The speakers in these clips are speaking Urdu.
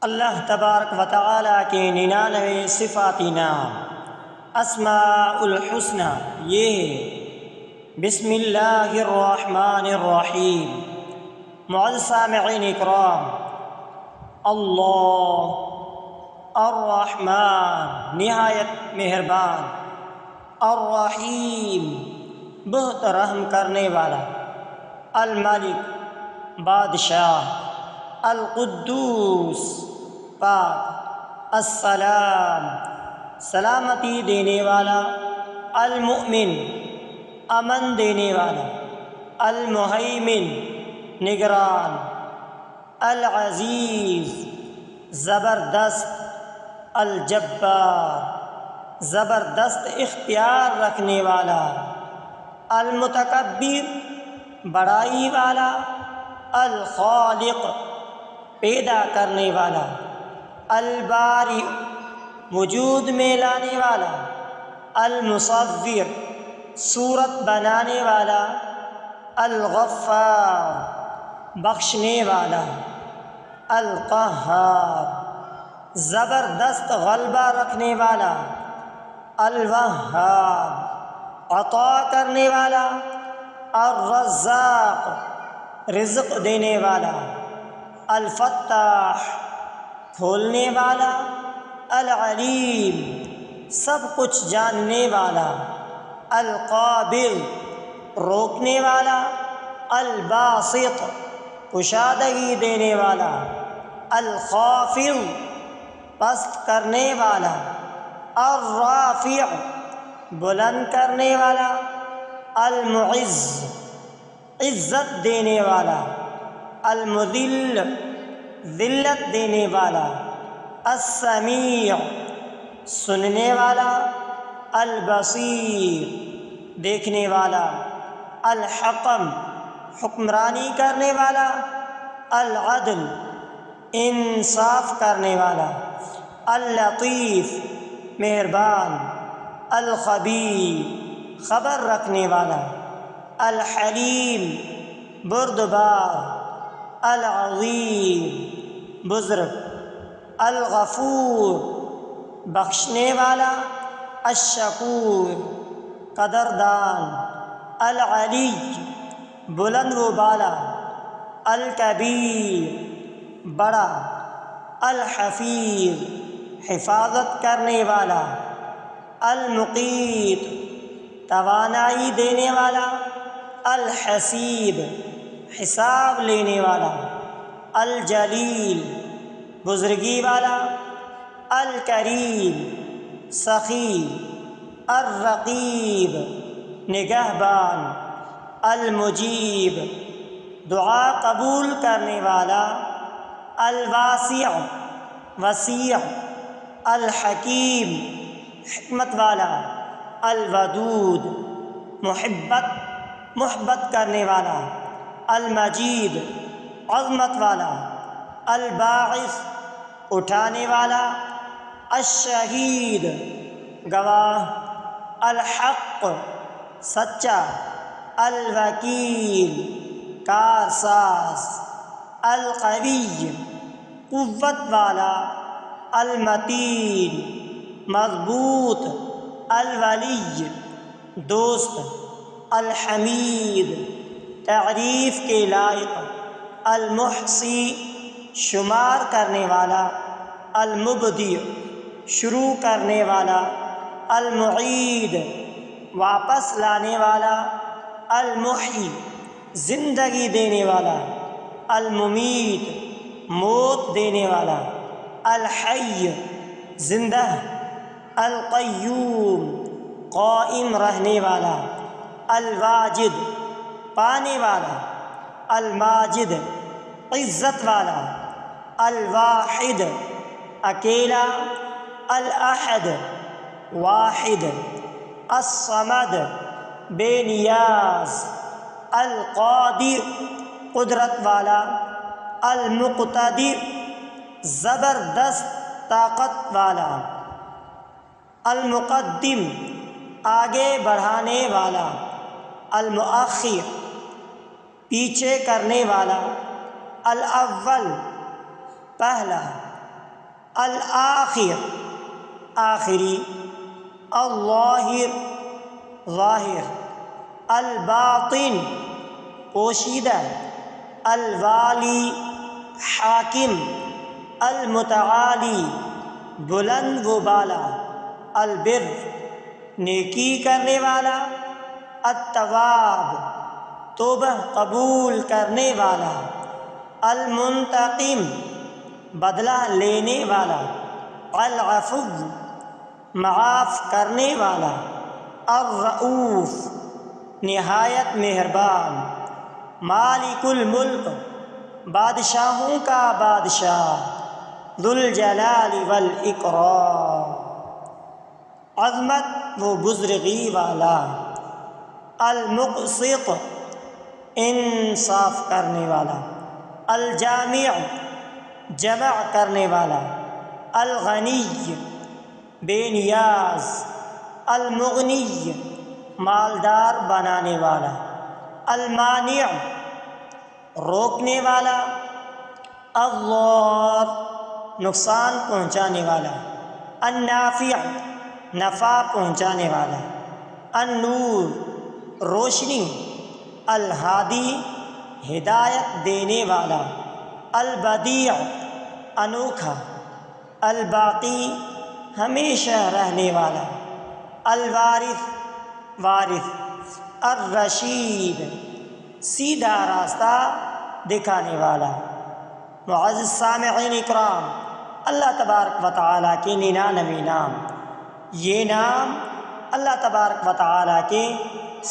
اللہ تبارک و تعالیٰ کے 99 صفاتی نام اسماء الحسنى یہ ہے۔ بسم اللہ الرحمن الرحیم۔ معزز سامعین اکرام، اللہ الرحمن نہایت مہربان، الرحیم بہت رحم کرنے والا، الملک بادشاہ، القدوس پاک، السلام سلامتی دینے والا، المؤمن امن دینے والا، المہیمن نگران، العزیز زبردست، الجبار زبردست اختیار رکھنے والا، المتکبر بڑائی والا، الخالق پیدا کرنے والا، البارئ وجود میں لانے والا، المصور صورت بنانے والا، الغفار بخشنے والا، القہار زبردست غلبہ رکھنے والا، الوہاب عطا کرنے والا، الرزاق رزق دینے والا، الفتاح کھولنے والا، العلیم سب کچھ جاننے والا، القابض روکنے والا، الباسط کشادگی دینے والا، الخافض پست کرنے والا، الرافع بلند کرنے والا، المعز عزت دینے والا، المذل ذلت دینے والا، السمیع سننے والا، البصیر دیکھنے والا، الحکم حکمرانی کرنے والا، العدل انصاف کرنے والا، اللطیف مہربان، الخبیر خبر رکھنے والا، الحلیم بردبار، العظیم بزرگ، الغفور بخشنے والا، الشکور قدردان، العلی بلند و بالا، الکبیر بڑا، الحفیظ حفاظت کرنے والا، المقیت توانائی دینے والا، الحسیب حساب لینے والا، الجلیل بزرگی والا، الکریم سخی، الرقیب نگہبان، المجیب دعا قبول کرنے والا، الواسع وسیع، الحکیم حکمت والا، الودود محبت کرنے والا، المجید عظمت والا، الباعث اٹھانے والا، الشہید گواہ، الحق سچا، الوکیل کارساز، القوی قوت والا، المتین مضبوط، الولی دوست، الحمید تعریف کے لائق، المحصی شمار کرنے والا، المبدع شروع کرنے والا، المعید واپس لانے والا، المحیی زندگی دینے والا، الممیت موت دینے والا، الحی زندہ، القیوم قائم رہنے والا، الواجد پانے والا، الماجد عزت والا، الواحد اکیلا، الاحد واحد، الصمد بے نیاز، القادر قدرت والا، المقتدر زبردست طاقت والا، المقدم آگے بڑھانے والا، المؤخر پیچھے کرنے والا، الاول پہلا، الآخر آخری، الظاہر ظاہر، الباطن پوشیدہ، الوالی حاکم، المتعالی بلند و بالا، البر نیکی کرنے والا، التواب توبہ قبول کرنے والا، المنتقم بدلہ لینے والا، العفو معاف کرنے والا، الرؤوف نہایت مہربان، مالک الملک بادشاہوں کا بادشاہ، ذو الجلال والاکرام عظمت و بزرگی والا، المقسط انصاف کرنے والا، الجامع جمع کرنے والا، الغنی بے نیاز، المغنی مالدار بنانے والا، المانع روکنے والا، الضار نقصان پہنچانے والا، النافع نفع پہنچانے والا، النور روشنی، الہادی ہدایت دینے والا، البدیع انوکھا، الباقی ہمیشہ رہنے والا، الوارث وارث، الرشید سیدھا راستہ دکھانے والا۔ معزز سامعین اکرام، اللہ تبارک و تعالیٰ کے 99 نام، یہ نام اللہ تبارک و تعالیٰ کے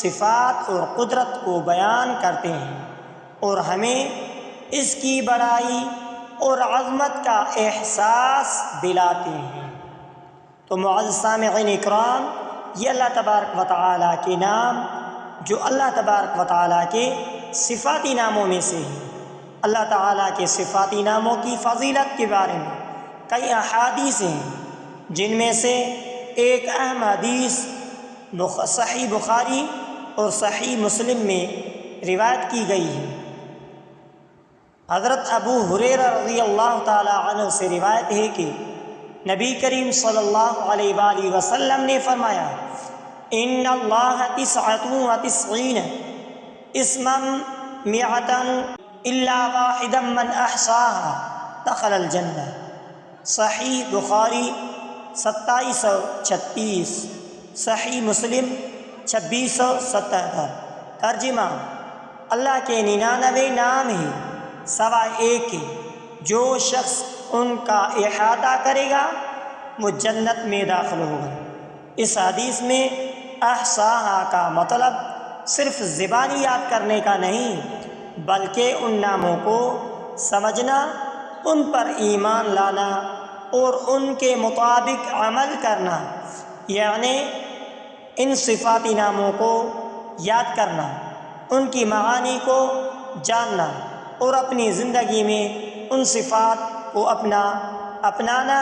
صفات اور قدرت کو بیان کرتے ہیں اور ہمیں اس کی بڑائی اور عظمت کا احساس دلاتے ہیں۔ تو معزز سامعین اکرام، یہ اللہ تبارک و تعالیٰ کے نام جو اللہ تبارک و تعالیٰ کے صفاتی ناموں میں سے ہیں۔ اللہ تعالیٰ کے صفاتی ناموں کی فضیلت کے بارے میں کئی احادیث ہیں، جن میں سے ایک اہم حدیث صحیح بخاری اور صحیح مسلم میں روایت کی گئی ہے۔ حضرت ابو ہریرہ رضی اللہ تعالی عنہ سے روایت ہے کہ نبی کریم صلی اللہ علیہ وآلہ وسلم نے فرمایا، ان اللہ 99 اسما 100 الا واحدا من احصاها دخل الجنہ۔ صحیح بخاری 2736، صحیح مسلم 2677۔ ترجمہ: اللہ کے 99 نام ہیں سوائے ایک کے، جو شخص ان کا احاطہ کرے گا وہ جنت میں داخل ہوگا۔ اس حدیث میں احصاہا کا مطلب صرف زبانی یاد کرنے کا نہیں، بلکہ ان ناموں کو سمجھنا، ان پر ایمان لانا اور ان کے مطابق عمل کرنا، یعنی ان صفاتی ناموں کو یاد کرنا، ان کی معانی کو جاننا اور اپنی زندگی میں ان صفات کو اپنانا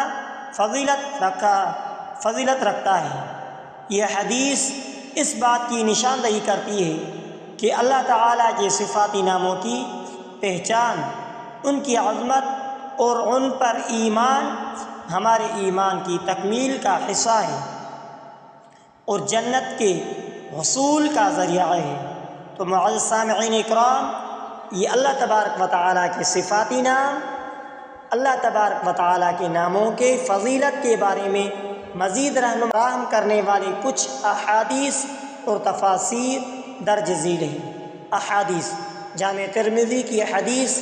فضیلت رکھتا ہے۔ یہ حدیث اس بات کی نشاندہی کرتی ہے کہ اللہ تعالیٰ کے صفاتی ناموں کی پہچان، ان کی عظمت اور ان پر ایمان ہمارے ایمان کی تکمیل کا حصہ ہے اور جنت کے حصول کا ذریعہ ہے۔ تو معزز سامعین اکرام، یہ اللہ تبارک و تعالیٰ کے صفاتی نام، اللہ تبارک و تعالیٰ کے ناموں کے فضیلت کے بارے میں مزید رہنمائی کرنے والے کچھ احادیث اور تفاسیر درج ذیل ہیں۔ احادیث: جامع ترمذی کی حدیث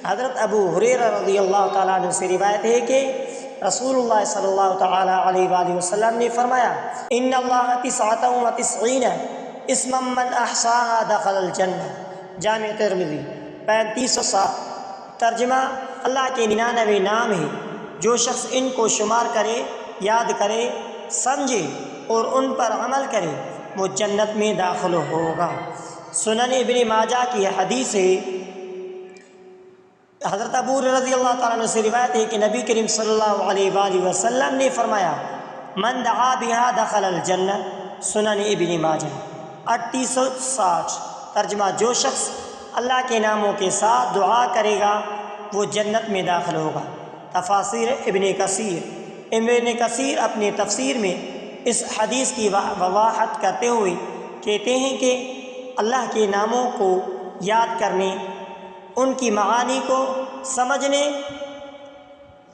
حضرت ابو ہریرہ رضی اللہ تعالیٰ عنہ سے روایت ہے کہ رسول اللہ صلی اللہ تعالیٰ علیہ وآلہ وسلم نے فرمایا، ان اللہ 99 اسما من احصاها دخل الجنہ۔ جامع ترمذی 3507۔ ترجمہ: اللہ کے 99 نام ہیں، جو شخص ان کو شمار کرے، یاد کرے، سمجھے اور ان پر عمل کرے وہ جنت میں داخل ہوگا۔ سنن ابن ماجہ کی حدیث ہے، حضرت ابو ہریرہ رضی اللہ تعالیٰ عنہ سے روایت ہے کہ نبی کریم صلی اللہ علیہ وآلہ وسلم نے فرمایا، من دعا بها دخل الجنہ۔ سنن ابن ماجہ 3860۔ ترجمہ: جو شخص اللہ کے ناموں کے ساتھ دعا کرے گا وہ جنت میں داخل ہوگا۔ تفاسیر ابن کثیر اپنی تفسیر میں اس حدیث کی وضاحت کرتے ہوئے کہتے ہیں کہ اللہ کے ناموں کو یاد کرنے، ان کی معانی کو سمجھنے،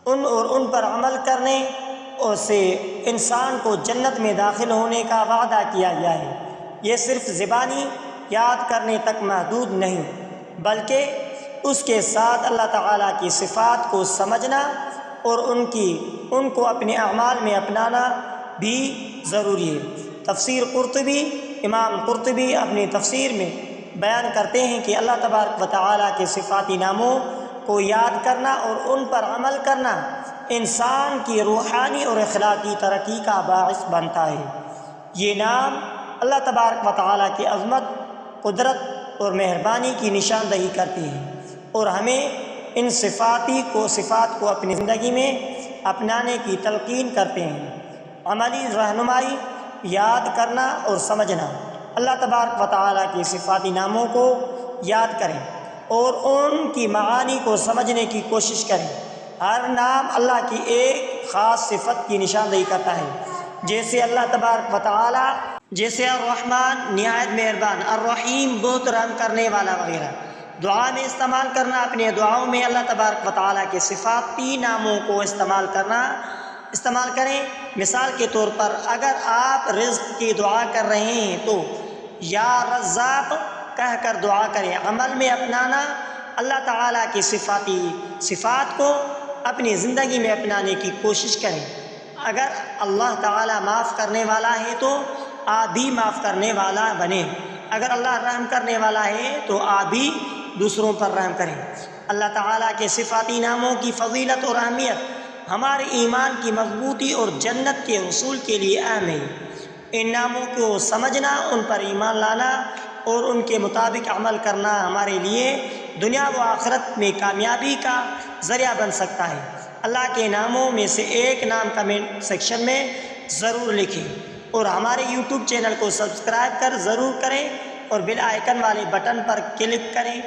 ان پر عمل کرنے اور سے انسان کو جنت میں داخل ہونے کا وعدہ کیا گیا ہے۔ یہ صرف زبانی یاد کرنے تک محدود نہیں، بلکہ اس کے ساتھ اللہ تعالیٰ کی صفات کو سمجھنا اور ان کو اپنے اعمال میں اپنانا بھی ضروری ہے۔ تفسیر قرطبی، امام قرطبی اپنی تفسیر میں بیان کرتے ہیں کہ اللہ تبارک و تعالیٰ کے صفاتی ناموں کو یاد کرنا اور ان پر عمل کرنا انسان کی روحانی اور اخلاقی ترقی کا باعث بنتا ہے۔ یہ نام اللہ تبارک و تعالیٰ کی عظمت، قدرت اور مہربانی کی نشاندہی کرتی ہے اور ہمیں ان صفات کو اپنی زندگی میں اپنانے کی تلقین کرتے ہیں۔ عملی رہنمائی، یاد کرنا اور سمجھنا۔ اللہ تبارک و تعالیٰ کے صفاتی ناموں کو یاد کریں اور ان کی معانی کو سمجھنے کی کوشش کریں۔ ہر نام اللہ کی ایک خاص صفت کی نشاندہی کرتا ہے، جیسے اللہ تبارک و تعالیٰ، جیسے الرحمن نہایت مہربان، الرحیم بہت رحم کرنے والا وغیرہ۔ دعا میں استعمال کرنا، اپنے دعاؤں میں اللہ تبارک و تعالیٰ کے صفاتی ناموں کو استعمال کریں۔ مثال کے طور پر اگر آپ رزق کی دعا کر رہے ہیں تو یا رزاق کہہ کر دعا کریں۔ عمل میں اپنانا، اللہ تعالیٰ کی صفات کو اپنی زندگی میں اپنانے کی کوشش کریں۔ اگر اللہ تعالیٰ معاف کرنے والا ہے تو آپ بھی معاف کرنے والا بنیں۔ اگر اللہ رحم کرنے والا ہے تو آپ بھی دوسروں پر رحم کریں۔ اللہ تعالیٰ کے صفاتی ناموں کی فضیلت اور اہمیت ہمارے ایمان کی مضبوطی اور جنت کے حصول کے لیے اہم ہے۔ ان ناموں کو سمجھنا، ان پر ایمان لانا اور ان کے مطابق عمل کرنا ہمارے لیے دنیا و آخرت میں کامیابی کا ذریعہ بن سکتا ہے۔ اللہ کے ناموں میں سے ایک نام کمنٹ سیکشن میں ضرور لکھیں اور ہمارے یوٹیوب چینل کو سبسکرائب ضرور کریں اور بیل آئیکن والے بٹن پر کلک کریں۔